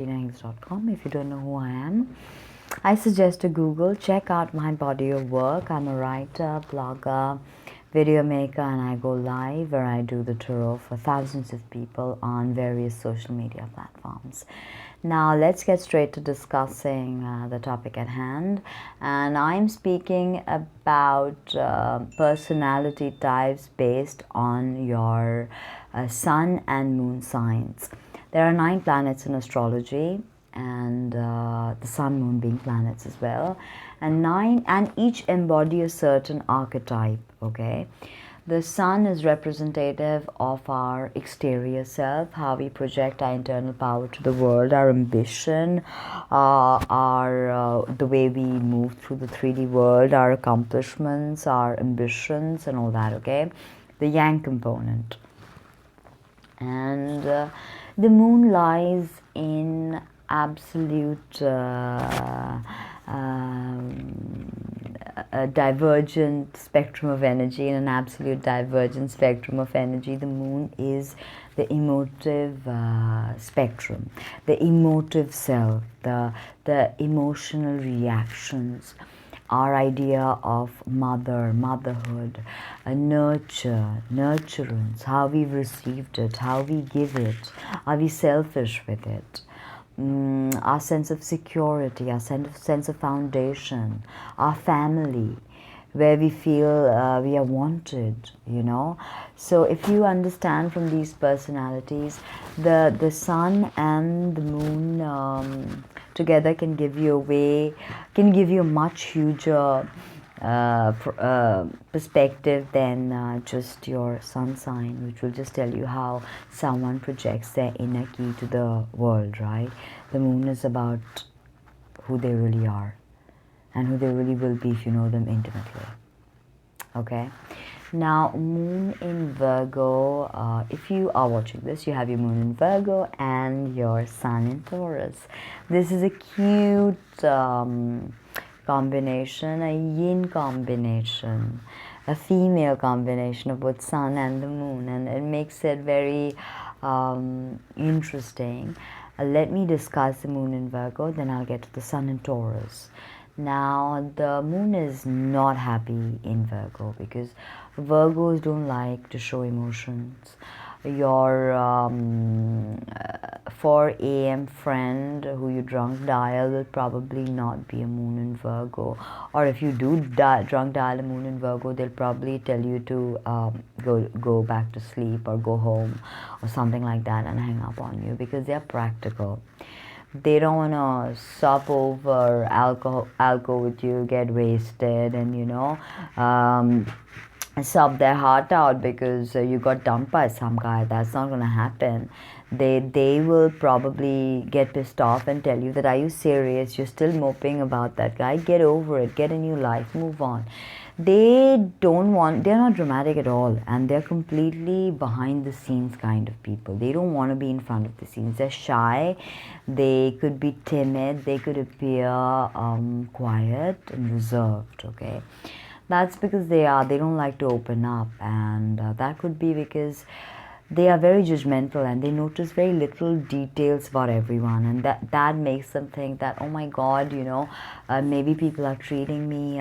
astrology.com. If you don't know who I am, I suggest to Google, check out my body of work. I'm a writer, blogger, video maker, and I go live where I do the tarot for thousands of people on various social media platforms. Now let's get straight to discussing the topic at hand, and I'm speaking about personality types based on your sun and moon signs. There are 9 planets in astrology, and the sun, moon being planets as well, and each embody a certain archetype. Okay, the sun is representative of our exterior self, how we project our internal power to the world, our ambition, our the way we move through the 3D world, our accomplishments, our ambitions, and all that. Okay, the yang component. And the moon lies in absolute a divergent spectrum of energy, in an absolute divergent spectrum of energy. The moon is the emotive spectrum, the emotive self, the emotional reactions, our idea of motherhood, nurturance, how we've received it, how we give it, are we selfish with it, our sense of security, our sense of foundation, our family, where we feel we are wanted, you know. So if you understand from these personalities, the sun and the moon together can give you a much huger perspective than just your sun sign, which will just tell you how someone projects their inner key to the world, right? The moon is about who they really are and who they really will be if you know them intimately. Okay, now moon in Virgo, if you are watching this, you have your moon in Virgo and your sun in Taurus. This is a cute combination, a yin combination, a female combination of both sun and the moon, and it makes it very interesting. Let me discuss the moon in Virgo, then I'll get to the sun in Taurus. Now, the moon is not happy in Virgo because Virgos don't like to show emotions. Your 4 a.m. friend who you drunk dial will probably not be a moon in Virgo. Or if you do drunk dial a moon in Virgo, they'll probably tell you to go back to sleep or go home or something like that and hang up on you because they're practical. They don't want to sup over alcohol with you, get wasted, and sup their heart out because you got dumped by some guy. That's not going to happen. They will probably get pissed off and tell you that, are you serious? You're still moping about that guy. Get over it. Get a new life. Move on. They're not dramatic at all, and they're completely behind the scenes kind of people. They don't want to be in front of the scenes. They're shy. They could be timid. They could appear quiet and reserved. Okay, that's because they don't like to open up, and that could be because they are very judgmental and they notice very little details about everyone, and that makes them think that, oh my God, maybe people are treating me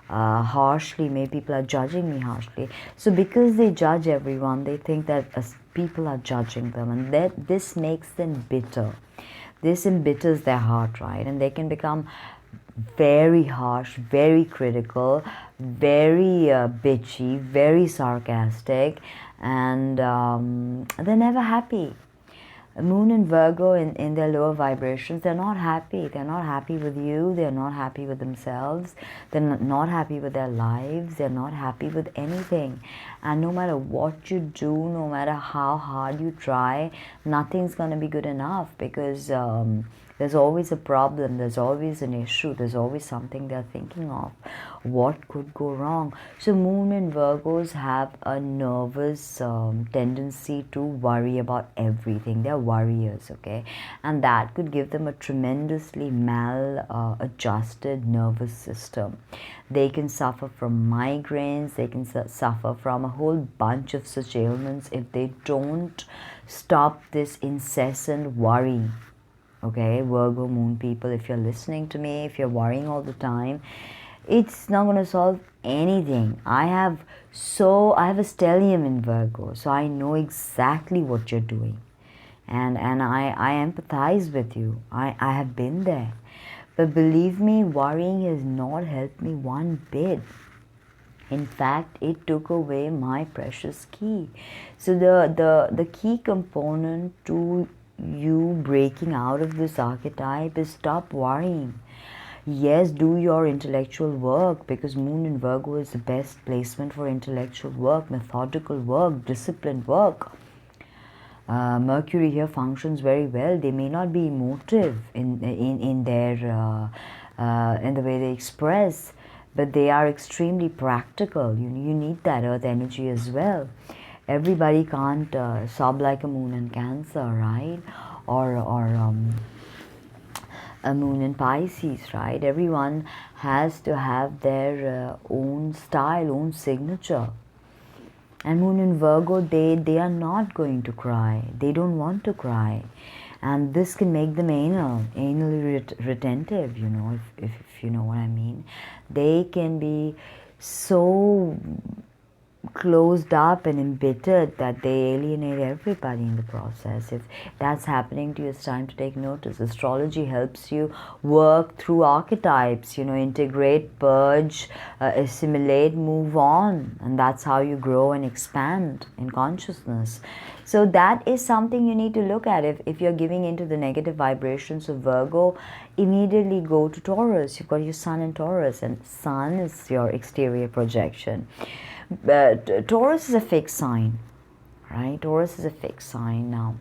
harshly, maybe people are judging me harshly. So because they judge everyone, they think that people are judging them, and this makes them bitter. This embitters their heart, right? And they can become very harsh, very critical, very bitchy, very sarcastic, and they're never happy. Moon in Virgo in their lower vibrations, they're not happy. They're not happy with you. They're not happy with themselves. They're not happy with their lives. They're not happy with anything. And no matter what you do, no matter how hard you try, nothing's going to be good enough because there's always a problem. There's always an issue. There's always something they're thinking of. What could go wrong? So moon in Virgos have a nervous tendency to worry about everything. They're worriers, okay? And that could give them a tremendously adjusted nervous system. They can suffer from migraines, they can suffer from a whole bunch of such ailments if they don't stop this incessant worry. Okay, Virgo moon people, if you're listening to me, if you're worrying all the time, it's not going to solve anything. I have a stellium in Virgo, so I know exactly what you're doing. And I empathize with you. I have been there. But believe me, worrying has not helped me one bit. In fact, it took away my precious key. So the key component to you breaking out of this archetype is stop worrying. Yes, do your intellectual work, because Moon in Virgo is the best placement for intellectual work, methodical work, disciplined work. Mercury here functions very well. They may not be emotive in the way they express, but they are extremely practical. You need that earth energy as well. Everybody can't sob like a moon in Cancer, right? Or a moon in Pisces, right? Everyone has to have their own style, own signature. And moon in Virgo, they are not going to cry. They don't want to cry. And this can make them anally retentive, you know, if you know what I mean. They can be so closed up and embittered that they alienate everybody in the process. If that's happening to you, it's time to take notice. Astrology helps you work through archetypes, you know, integrate, purge, assimilate, move on, and that's how you grow and expand in consciousness. So that is something you need to look at. If you're giving into the negative vibrations of Virgo, immediately go to Taurus. You've got your Sun in Taurus, and Sun is your exterior projection. But Taurus is a fixed sign, right? Taurus is a fixed sign now.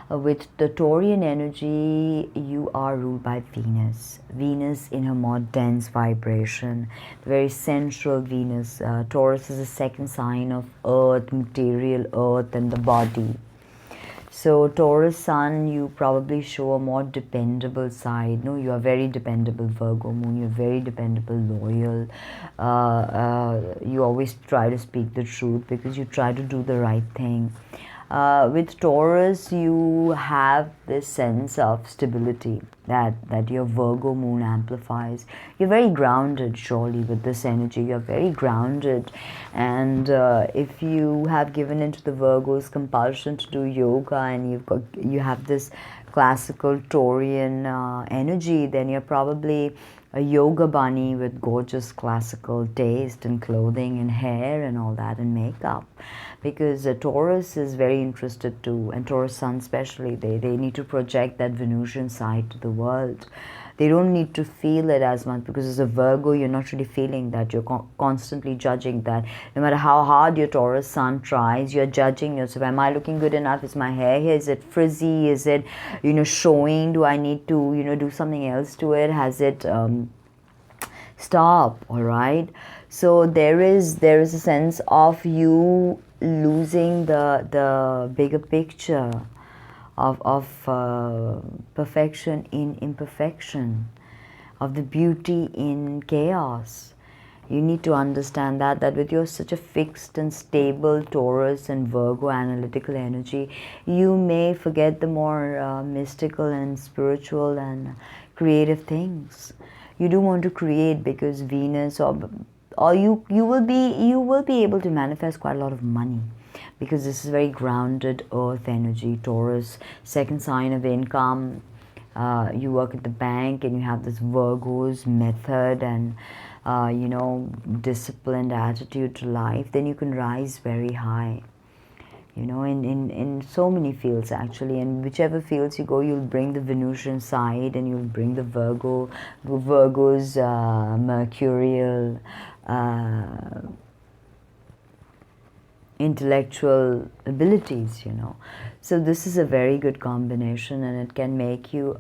With the Taurian energy, you are ruled by Venus. Venus in her more dense vibration, the very central Venus. Taurus is the second sign of earth, material earth, and the body. So Taurus Sun, you probably show a more dependable side. No, you are very dependable. Virgo Moon, you're very dependable, loyal. You always try to speak the truth because you try to do the right thing. With Taurus, you have this sense of stability that your Virgo moon amplifies. You're very grounded, surely, with this energy. You're very grounded. And if you have given into the Virgo's compulsion to do yoga, and you have this classical Taurian energy, then you're probably a yoga bunny with gorgeous classical taste and clothing and hair and all that and makeup. Because Taurus is very interested too, and Taurus Sun especially, they need to project that Venusian side to the world. They don't need to feel it as much, because as a Virgo, you're not really feeling that. You're constantly judging that. No matter how hard your Taurus Sun tries, you're judging yourself. Am I looking good enough? Is my hair here? Is it frizzy? Is it, showing? Do I need to, do something else to it? Has it, stop, all right? So there is a sense of you losing the bigger picture of perfection in imperfection, of the beauty in chaos. You need to understand that with your such a fixed and stable Taurus and Virgo analytical energy, you may forget the more mystical and spiritual and creative things. You do want to create, because Venus or you will be able to manifest quite a lot of money, because this is very grounded earth energy. Taurus, second sign of income. You work at the bank and you have this Virgo's method and disciplined attitude to life, then you can rise very high. In so many fields actually, and whichever fields you go, you'll bring the Venusian side, and you'll bring the Virgo's mercurial intellectual abilities, So this is a very good combination, and it can make you,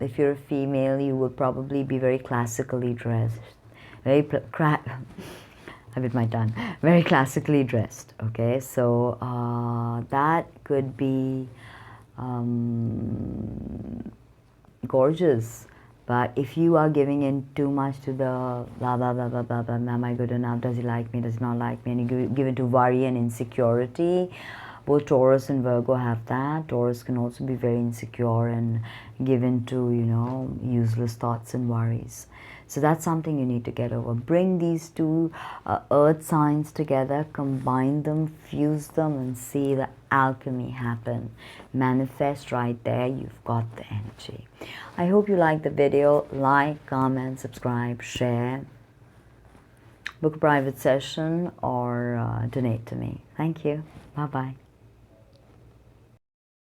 if you're a female, you will probably be very classically dressed, very I bit my tongue, very classically dressed. Okay, so that could be gorgeous. But if you are giving in too much to the blah blah blah blah blah blah, am I good enough, does he like me, does he not like me, and you give into worry and insecurity, both Taurus and Virgo have that. Taurus can also be very insecure and give into, you know, useless thoughts and worries. So that's something you need to get over. Bring these two earth signs together, combine them, fuse them, and see the alchemy happen. Manifest right there. You've got the energy. I hope you liked the video. Like, comment, subscribe, share. Book a private session or donate to me. Thank you. Bye-bye.